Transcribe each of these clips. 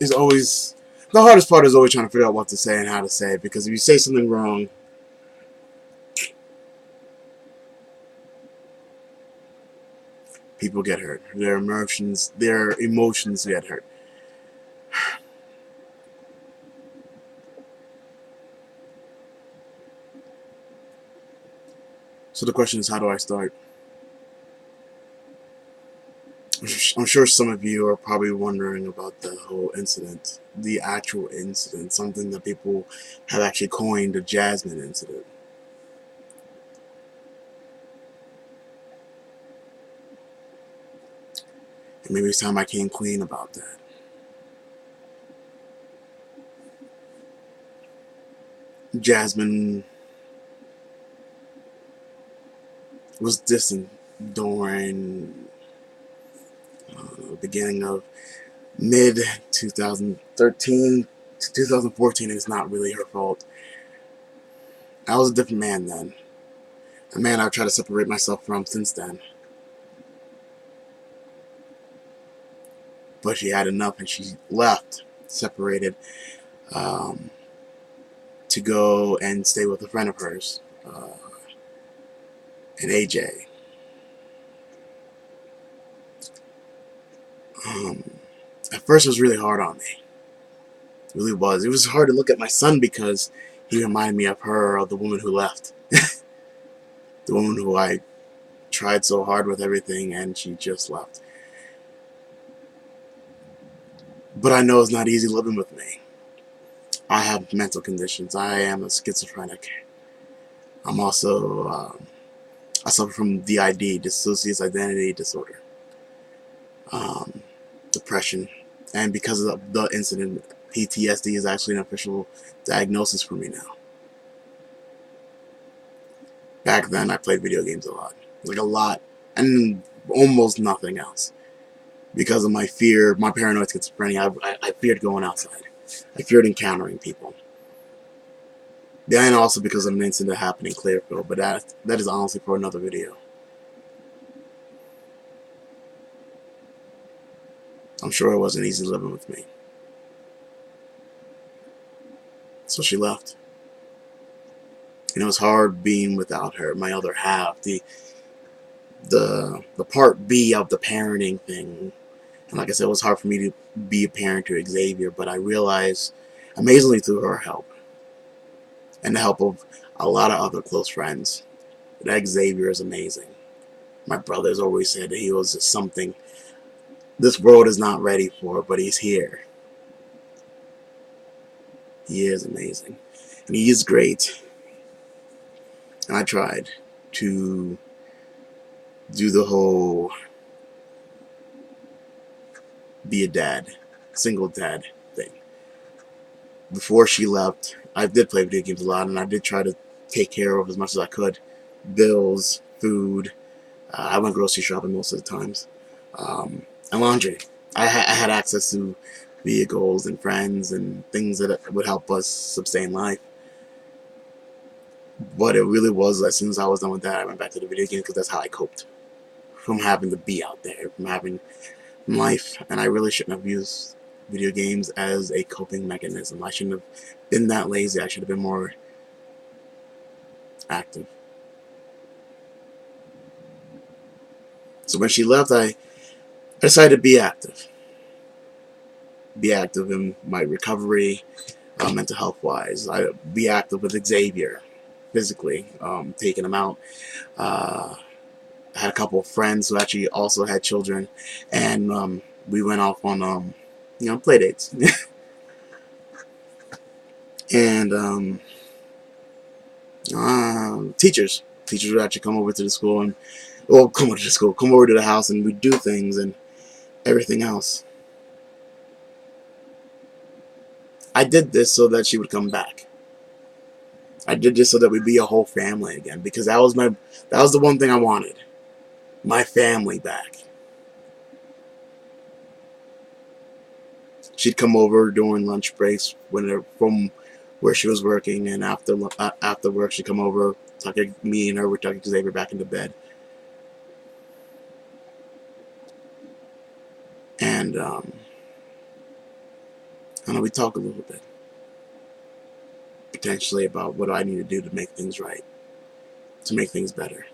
is always the hardest part is always trying to figure out what to say and how to say it, because if you say something wrong, people get hurt. Their emotions get hurt. So the question is, how do I start? I'm sure some of you are probably wondering about the whole incident, the actual incident, something that people have actually coined the Jasmine incident. And maybe it's time I came clean about that. Jasmine was distant during the beginning of mid 2013 to 2014. It's not really her fault. I was a different man then. A man I've tried to separate myself from since then. But she had enough and she left, separated, um, to go and stay with a friend of hers, an AJ. Um, at first, it was really hard on me. It really was. It was hard to look at my son because he reminded me of her, of the woman who left. The woman who I tried so hard with everything and she just left. But I know it's not easy living with me. I have mental conditions. I am a schizophrenic. I'm also, I suffer from DID, dissociative identity disorder, um, depression, and because of the incident, PTSD is actually an official diagnosis for me now. Back then, I played video games a lot. Like a lot. And almost nothing else. Because of my fear, my paranoid schizophrenia, I feared going outside. I feared encountering people. Then also because of an incident that happened in Clearfield, but that is honestly for another video. I'm sure it wasn't easy living with me. So she left. It was hard being without her, my other half, the part B of the parenting thing. And like I said, it was hard for me to be a parent to Xavier, but I realized, amazingly through her help, and the help of a lot of other close friends, that Xavier is amazing. My brothers always said that he was just something this world is not ready for, but he's here. He is amazing. And he is great. And I tried to do the whole be a dad, single dad thing. Before she left, I did play video games a lot, and I did try to take care of as much as I could. Bills, food. I went grocery shopping most of the times. And laundry. I had access to vehicles and friends and things that would help us sustain life. But it really was, as soon as I was done with that, I went back to the video game because that's how I coped. From having to be out there, from having life. And I really shouldn't have used video games as a coping mechanism. I shouldn't have been that lazy. I should have been more active. So when she left, I decided to be active. Be active in my recovery, mental health wise. I be active with Xavier, physically, taking him out. I had a couple of friends who actually also had children, and we went off on play dates. And teachers would actually come over to the school and come over to the house, and we'd do things and everything else. I did this so that she would come back. I did this so that we'd be a whole family again, because that was the one thing I wanted. My family back. She'd come over during lunch breaks from where she was working, and after work she'd come over, me and her would tuck Xavier back into bed. And And we talk a little bit, potentially, about what I need to do to make things right, to make things better,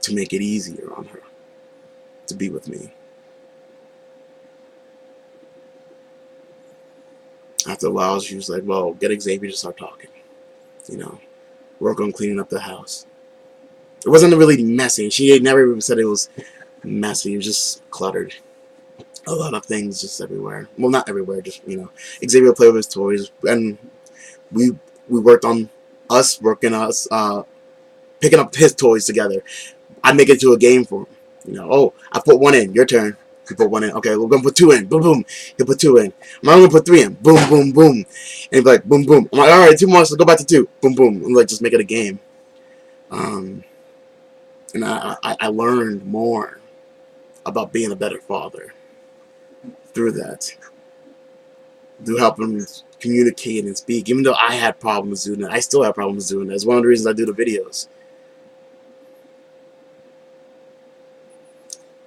to make it easier on her to be with me. After a while, she was like, well, get Xavier to start talking. You know, work on cleaning up the house. It wasn't really messy. She had never even said it was messy. It was just cluttered. A lot of things just everywhere. Well, not everywhere, just, Xavier would play with his toys. And we worked on picking up his toys together. I make it to a game for him. Oh, I put one in. Your turn. You put one in. Okay, we're gonna put two in. Boom, boom. You put two in. I'm gonna put three in. Boom, boom, boom. And he'd be like, boom, boom. I'm like, all right, 2 more. So go back to two. Boom, boom. I'm like, just make it a game. And I learned more about being a better father through that, through helping him communicate and speak. Even though I had problems doing it, I still have problems doing it. It's one of the reasons I do the videos.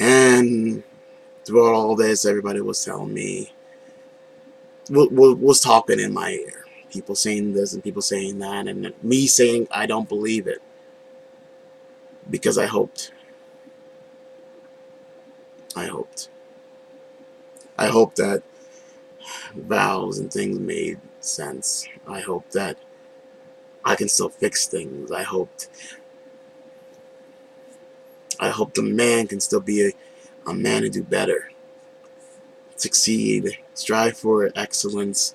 And throughout all this, everybody was telling me, was talking in my ear. People saying this and people saying that, and me saying I don't believe it because I hoped. I hoped that vows and things made sense. I hoped that I can still fix things. I hoped the man can still be a man and do better, succeed, strive for excellence,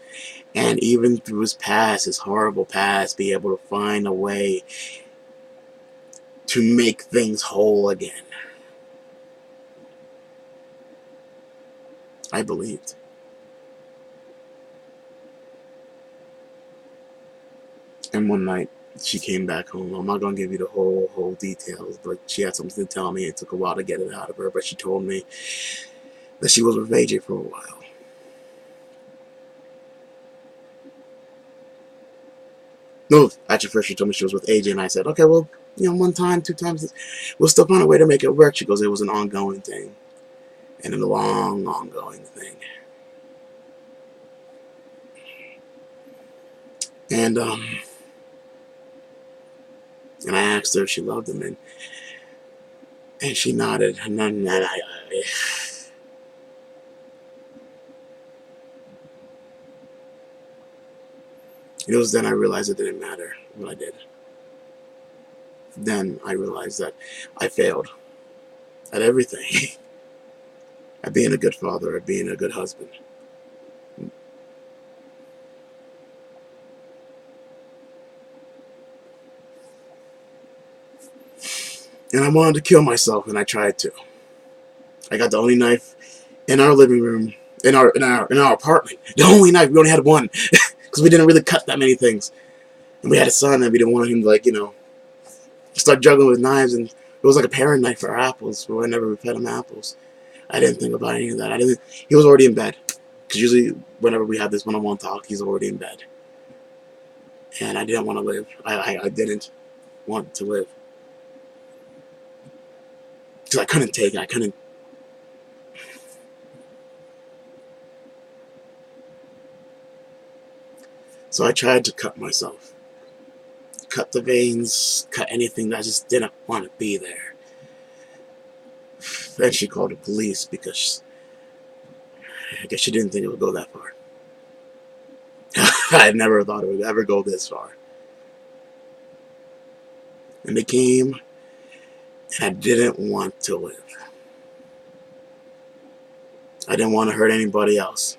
and even through his past, his horrible past, be able to find a way to make things whole again. I believed. And one night, she came back home. I'm not going to give you the whole details, but she had something to tell me. It took a while to get it out of her, but she told me that she was with AJ for a while. No, actually, first she told me she was with AJ, and I said, okay, well, 1 time, 2 times, we'll still find a way to make it work. She goes, it was an ongoing thing, and a long, ongoing thing. And I asked her if she loved him, and she nodded, and then it was then I realized it didn't matter what I did. Then I realized that I failed at everything. At being a good father, at being a good husband. And I wanted to kill myself, and I tried to. I got the only knife in our living room, in our apartment. The only knife. We only had one because we didn't really cut that many things. And we had a son, and we didn't want him to, start juggling with knives. And it was like a paring knife for our apples. But whenever we fed him apples, I didn't think about any of that. He was already in bed. Because usually, whenever we have this one-on-one talk, he's already in bed. And I didn't want to live. I didn't want to live. Because I couldn't take it. I couldn't. So I tried to cut myself. Cut the veins, cut anything that I just didn't want to be there. Then she called the police because I guess she didn't think it would go that far. I never thought it would ever go this far. And they came, and I didn't want to live. I didn't want to hurt anybody else.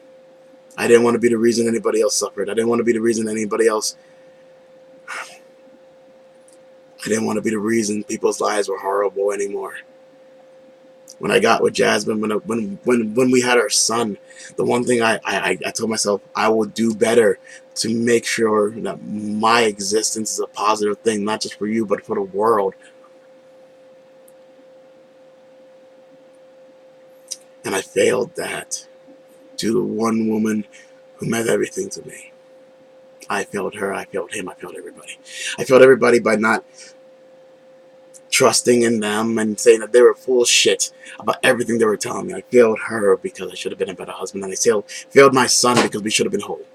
I didn't want to be the reason anybody else suffered. I didn't want to be the reason anybody else... I didn't want to be the reason people's lives were horrible anymore. When I got with Jasmine, when we had our son, the one thing I told myself, I will do better to make sure that my existence is a positive thing, not just for you, but for the world. And I failed that to the one woman who meant everything to me. I failed her, I failed him, I failed everybody. I failed everybody by not trusting in them and saying that they were full of shit about everything they were telling me. I failed her because I should have been a better husband, and I failed my son because we should have been whole.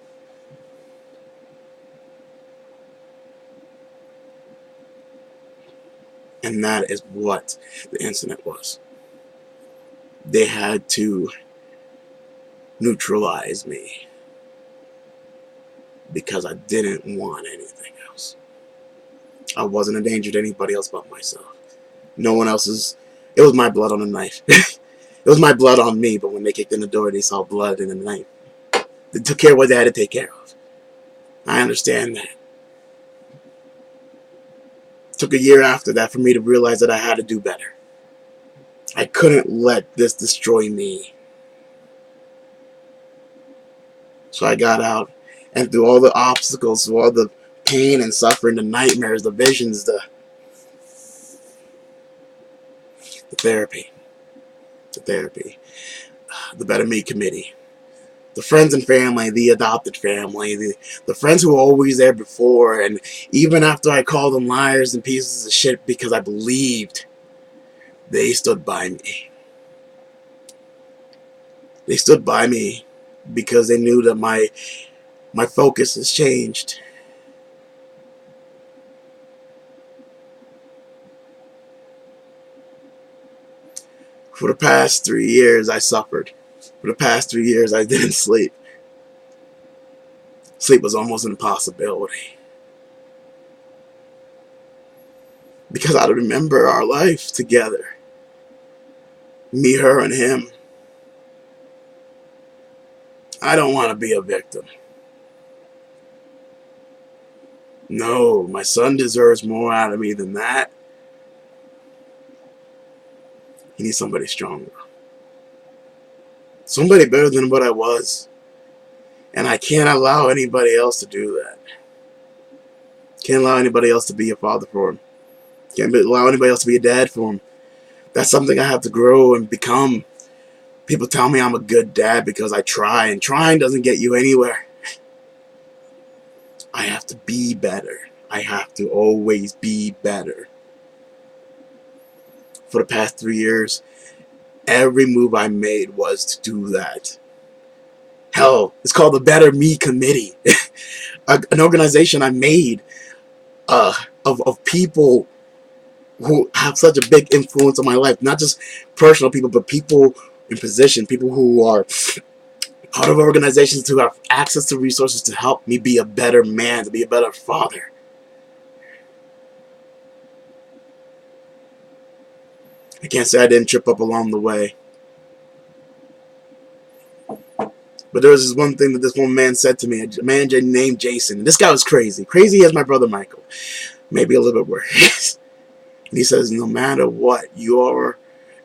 And that is what the incident was. They had to neutralize me because I didn't want anything else. I wasn't a danger to anybody else but myself. No one else's. It was my blood on the knife. It was my blood on me, but when they kicked in the door, they saw blood in the knife. They took care of what they had to take care of. I understand that. It took a year after that for me to realize that I had to do better. I couldn't let this destroy me. So I got out, and through all the obstacles, through all the pain and suffering, the nightmares, the visions, the therapy, the Better Me Committee, the friends and family, the adopted family, the friends who were always there before, and even after I called them liars and pieces of shit because I believed, they stood by me. They stood by me because they knew that my focus has changed. For the past 3 years, I suffered. For the past 3 years, I didn't sleep. Sleep was almost an impossibility. Because I remember our life together. Me, her, and him. I don't want to be a victim. No, my son deserves more out of me than that. He needs somebody stronger. Somebody better than what I was. And I can't allow anybody else to do that. Can't allow anybody else to be a father for him. Can't allow anybody else to be a dad for him. That's something I have to grow and become. People tell me I'm a good dad because I try, and trying doesn't get you anywhere. I have to be better. I have to always be better. For the past 3 years, every move I made was to do that. Hell, it's called the Better Me Committee. An organization I made of people who have such a big influence on my life. Not just personal people, but people in position, people who are part of organizations to have access to resources to help me be a better man, to be a better father. I can't say I didn't trip up along the way. But there was this one thing that this one man said to me, a man named Jason. This guy was crazy. Crazy as my brother Michael. Maybe a little bit worse. And he says, no matter what,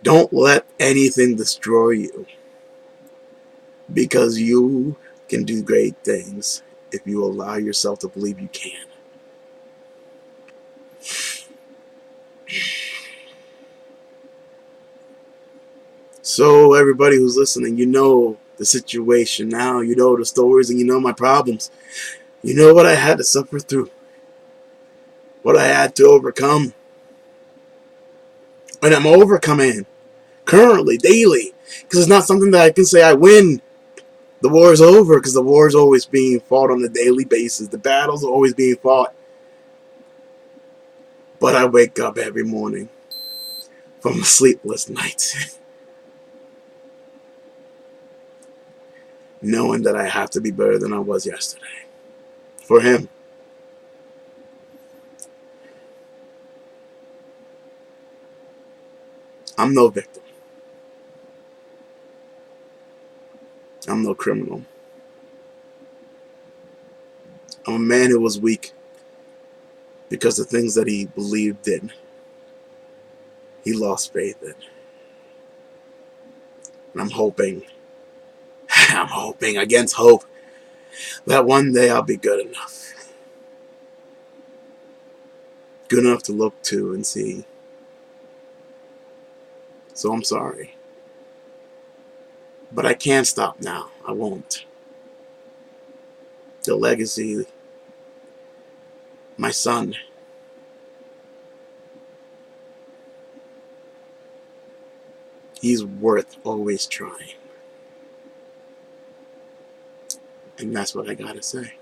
don't let anything destroy you. Because you can do great things if you allow yourself to believe you can. So everybody who's listening, you know the situation now. You know the stories and you know my problems. You know what I had to suffer through. What I had to overcome. And I'm overcoming currently, daily. Because it's not something that I can say I win. The war is over because the war is always being fought on a daily basis. The battles are always being fought. But I wake up every morning from a sleepless night knowing that I have to be better than I was yesterday. For him. I'm no victim. I'm no criminal. I'm a man who was weak because the things that he believed in, he lost faith in. And I'm hoping against hope, that one day I'll be good enough. Good enough to look to and see. So I'm sorry. But I can't stop now. I won't. The legacy, my son, He's worth always trying. And that's what I gotta say.